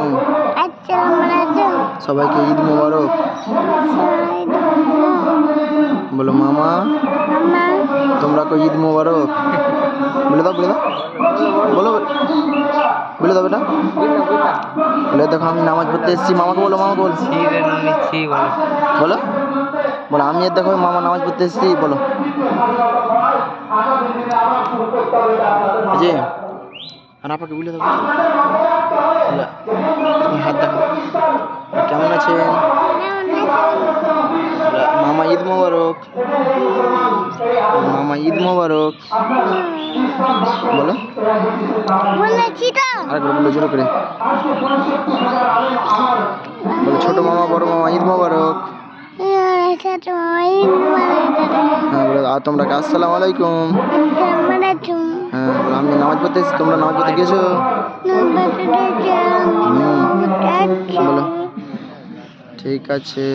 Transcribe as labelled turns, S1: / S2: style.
S1: আলাইকুম। সবাইকে ঈদ মোবারক। বলো মামা, তোমরা কো ঈদ মোবারক। বলে দাও বলে দাও, বলো বলে দাও বেটা। বলে দেখো আমি নামাজ পড়তে এসেছি। মামাকে বলো, মামা বল। বলো বলো আমি আর দেখো মামা নামাজ পড়তে এসেছি। বলো জি। আর আপাকে বলে দাও, তোমার হাত দেখো। কেমন আছেন মামা? ঈদ মোবারক। মামা ঈদ মোবারক। বলো আরেকবার বলো জোরে করে। বলো ছোট মামা বড় মামা ঈদ মোবারক। হ্যাঁ বলো। আর তোমরা আসসালামু আলাইকুম। হ্যাঁ বলো আমি নামাজ পড়তে এসেছি। তোমরা নামাজ পড়তে গিয়েছো? বলো ঠিক আছে।